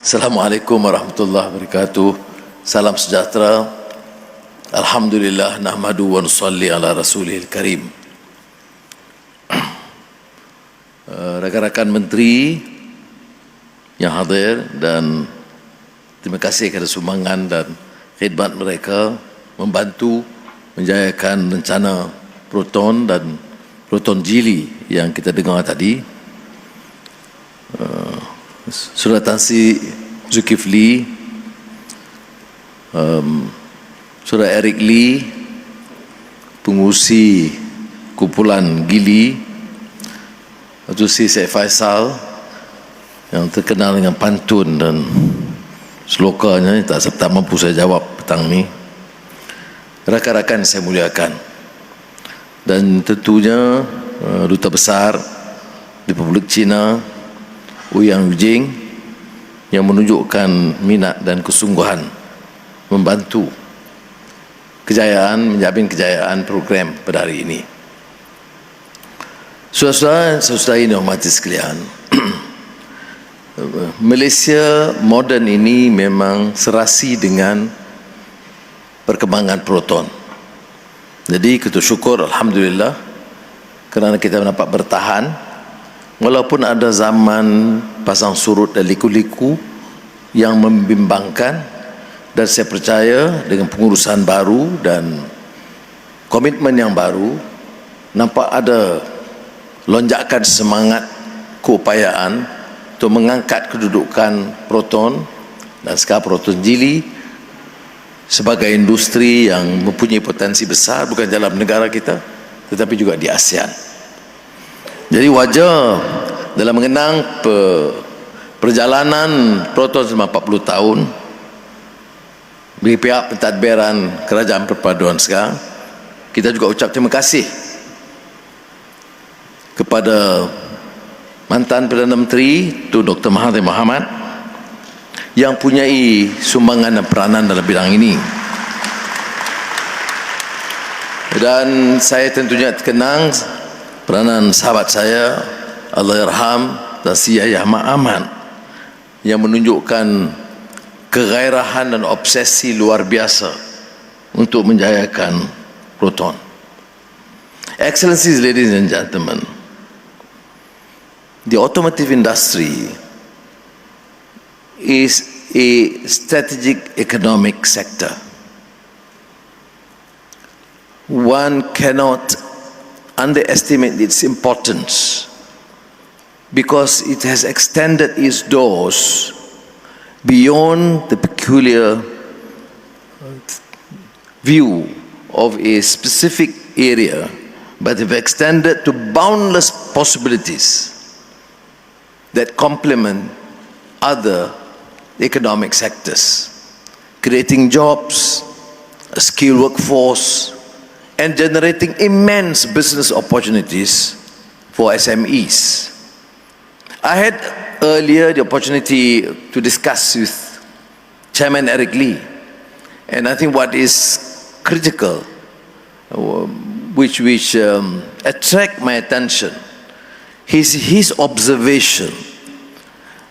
Assalamualaikum warahmatullahi wabarakatuh. Salam sejahtera. Alhamdulillah nahmadu wa nusalli ala rasulil karim. Rakan-rakan menteri yang hadir, dan terima kasih kepada Sumbangan dan khidmat mereka membantu menjayakan rencana Proton dan Proton Jili yang kita dengar tadi. Saudara Tan Sri Zulkifli, Saudara Eric Lee, pengurusi kumpulan Gili, Datuk Seri Syed Faisal yang terkenal dengan pantun dan slokanya, tak mampu saya jawab petang ni. Rakan-rakan saya muliakan, dan tentunya Duta Besar Republik China Ouyang Yujing yang menunjukkan minat dan kesungguhan membantu menjamin kejayaan program pada hari ini. Saudara-saudari yang hormati sekalian, Malaysia moden ini memang serasi dengan perkembangan Proton. Jadi kita syukur, Alhamdulillah, kerana kita dapat bertahan walaupun ada zaman pasang surut dan liku-liku yang membimbangkan. Dan saya percaya dengan pengurusan baru dan komitmen yang baru, nampak ada lonjakan semangat keupayaan untuk mengangkat kedudukan Proton dan sekarang Proton Jili sebagai industri yang mempunyai potensi besar, bukan dalam negara kita tetapi juga di ASEAN. Jadi wajar dalam mengenang perjalanan Proton selama 40 tahun bagi pihak pentadbiran Kerajaan Perpaduan sekarang, kita juga ucap terima kasih kepada mantan Perdana Menteri Tun Dr. Mahathir yang punyai sumbangan dan peranan dalam bidang ini. Dan saya tentunya terkenang peranan sahabat saya Allahyarham dan Yahya Ma'aman yang menunjukkan kegairahan dan obsesi luar biasa untuk menjayakan Proton. Excellencies, ladies and gentlemen, the automotive industry is a strategic economic sector. One cannot underestimate its importance because it has extended its doors beyond the peculiar view of a specific area, but have extended to boundless possibilities that complement other economic sectors, creating jobs, a skilled workforce, and generating immense business opportunities for SMEs. I had earlier the opportunity to discuss with Chairman Eric Lee, and I think what is critical, which attract my attention, is his observation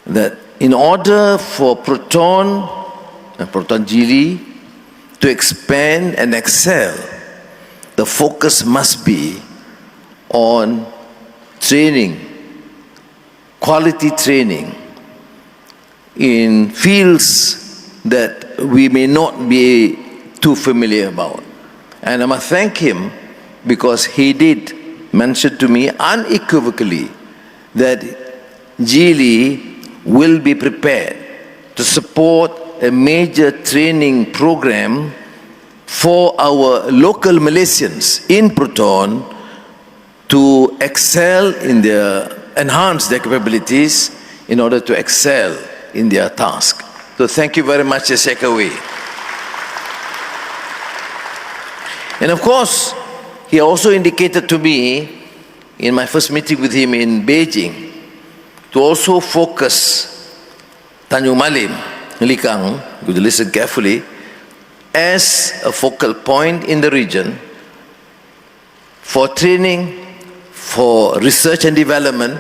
that in order for Proton and Proton Jili to expand and excel, the focus must be on training, quality training in fields that we may not be too familiar about. And I must thank him because he did mention to me unequivocally that Jili will be prepared to support a major training program for our local Malaysians in Proton to excel in enhance their capabilities in order to excel in their task. So thank you very much, Sekaway. And of course, he also indicated to me in my first meeting with him in Beijing to also focus Tanjung Malim, Likang, you listen carefully, as a focal point in the region for training, for research and development,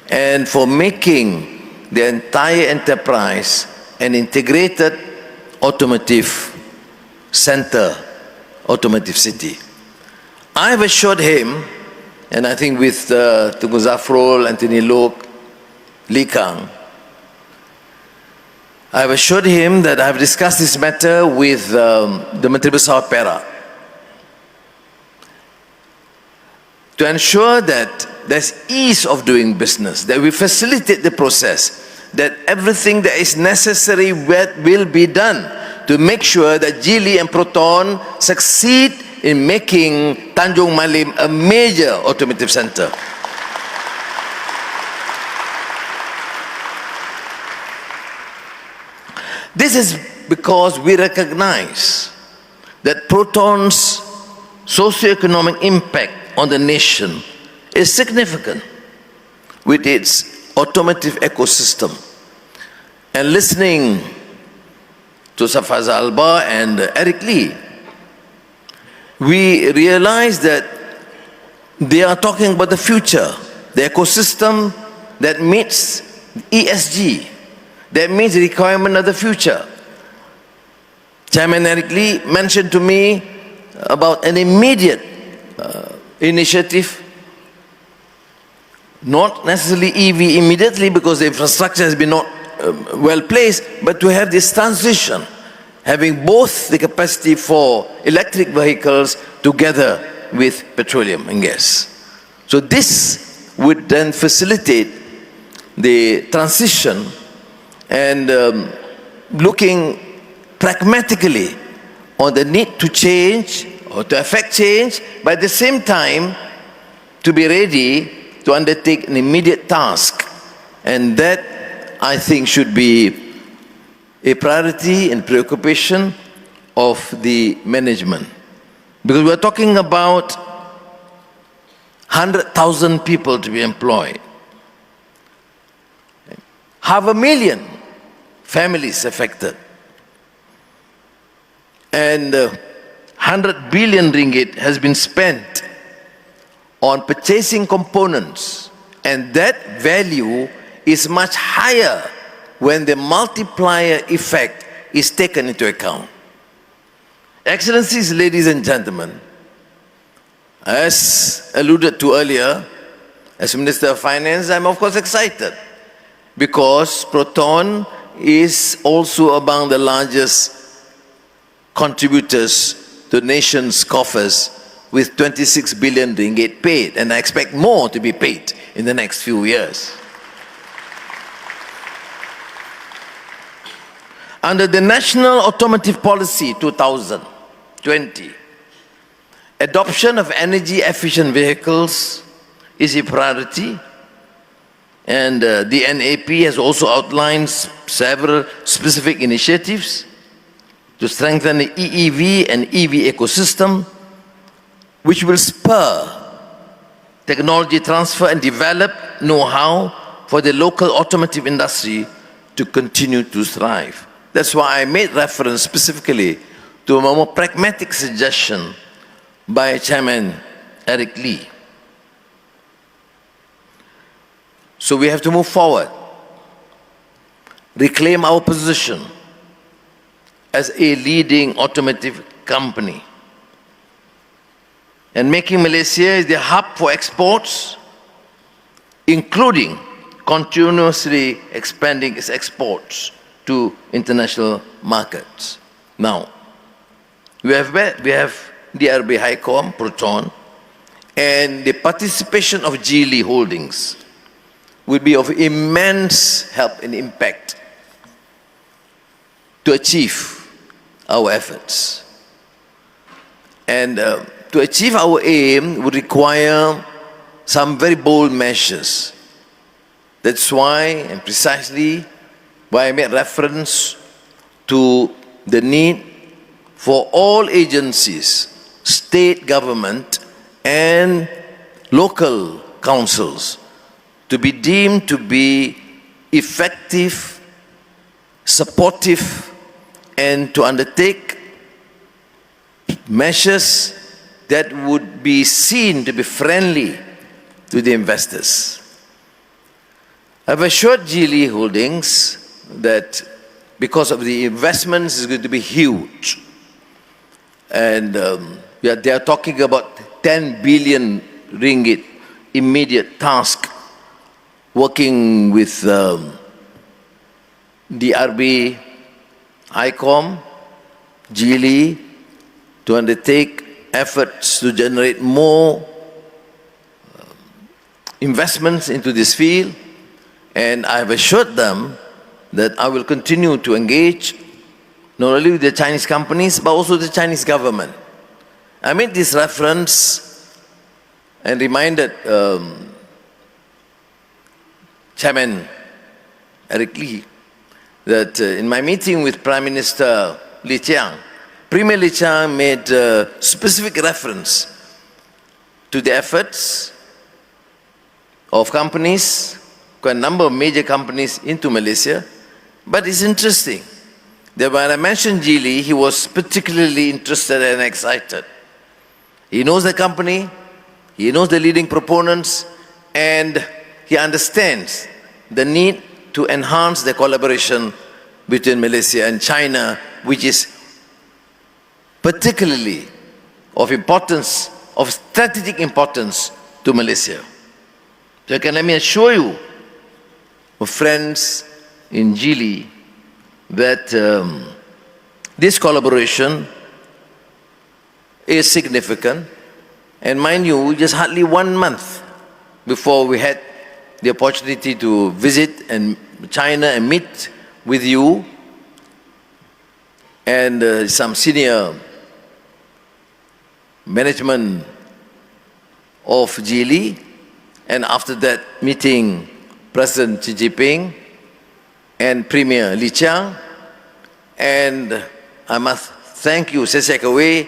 and for making the entire enterprise an integrated automotive center, automotive city. I have assured him, and I think with Tunku Zafrul, Anthony Lok, Lee Kang, I have assured him that I have discussed this matter with the Menteri Besar Perak to ensure that there's ease of doing business, that we facilitate the process, that everything that is necessary will be done to make sure that Geely and Proton succeed in making Tanjung Malim a major automotive center. This is because we recognize that Proton's socio-economic impact on the nation is significant with its automotive ecosystem. And listening to Safaz Alba and Eric Lee, we realize that they are talking about the future, the ecosystem that meets ESG, that meets the requirement of the future. Chairman Eric Lee mentioned to me about an immediate initiative, not necessarily EV immediately because the infrastructure has been not well placed, but to have this transition, having both the capacity for electric vehicles together with petroleum and gas. So this would then facilitate the transition and looking pragmatically on the need to change or to affect change, but at the same time to be ready to undertake an immediate task. And that, I think, should be a priority and preoccupation of the management. Because we're talking about 100,000 people to be employed. 500,000 families affected. And 100 billion ringgit has been spent on purchasing components, and that value is much higher when the multiplier effect is taken into account. Excellencies, ladies and gentlemen, as alluded to earlier, as Minister of Finance, I'm of course excited because Proton is also among the largest contributors to the nation's coffers with 26 billion ringgit paid, and I expect more to be paid in the next few years. Under the National Automotive Policy 2020, adoption of energy-efficient vehicles is a priority, and the NAP has also outlined several specific initiatives to strengthen the EEV and EV ecosystem, which will spur technology transfer and develop know-how for the local automotive industry to continue to thrive. That's why I made reference specifically to a more pragmatic suggestion by Chairman Eric Lee. So we have to move forward, reclaim our position as a leading automotive company, and making Malaysia the hub for exports, including continuously expanding its exports to international markets. Now, we have DRB HiCom, Proton, and the participation of Geely Holdings will be of immense help and impact to achieve our efforts. And to achieve our aim would require some very bold measures. That's why, and precisely why I made reference to the need for all agencies, state government and local councils, to be deemed to be effective, supportive, and to undertake measures that would be seen to be friendly to the investors. I've assured Geely Holdings that because of the investments is going to be huge. And they are talking about 10 billion ringgit immediate task, working with DRB, ICOM, Geely, to undertake efforts to generate more investments into this field. And I have assured them that I will continue to engage not only with the Chinese companies, but also the Chinese government. I made this reference and reminded Chairman Eric Lee that in my meeting with Prime Minister Li Qiang, Premier Li Qiang made specific reference to the efforts of companies, quite a number of major companies into Malaysia. But it's interesting that when I mentioned Geely, he was particularly interested and excited. He knows the company, he knows the leading proponents, and he understands the need to enhance the collaboration between Malaysia and China, which is particularly of importance, of strategic importance to Malaysia. So let me assure you, friends in Geely, that this collaboration is significant. And mind you, just hardly 1 month before we had the opportunity to visit China and meet with you and some senior management of Geely, and after that meeting President Xi Jinping and Premier Li Qiang. And I must thank you, Sesekawe,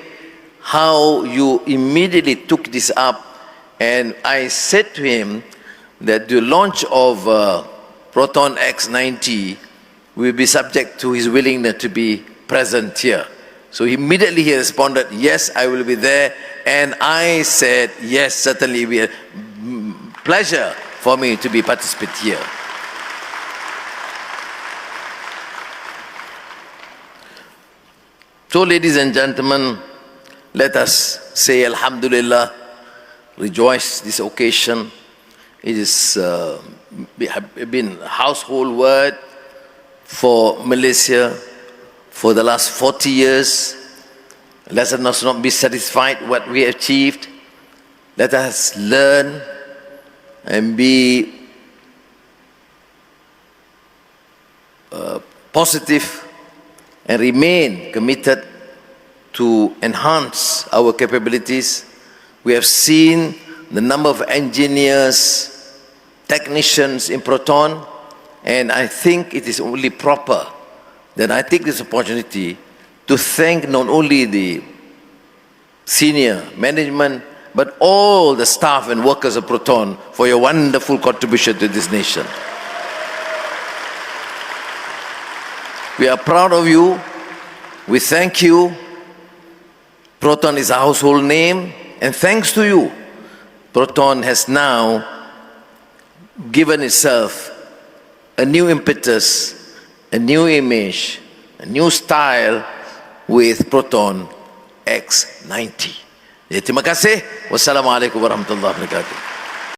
how you immediately took this up. And I said to him that the launch of Proton X90 will be subject to his willingness to be present here. So immediately he responded, yes, I will be there. And I said, yes, certainly, it will be a pleasure for me to be participant here. So, ladies and gentlemen, let us say Alhamdulillah, rejoice this occasion. It is been a household word for Malaysia for the last 40 years. Let us not be satisfied what we achieved. Let us learn and be positive and remain committed to enhance our capabilities. We have seen the number of engineers, technicians in Proton, and I think it is only proper that I take this opportunity to thank not only the senior management, but all the staff and workers of Proton for your wonderful contribution to this nation. We are proud of you. We thank you. Proton is a household name, and thanks to you, Proton has now given itself a new impetus, a new image, a new style with Proton X90. Terima kasih. Wassalamualaikum warahmatullahi wabarakatuh.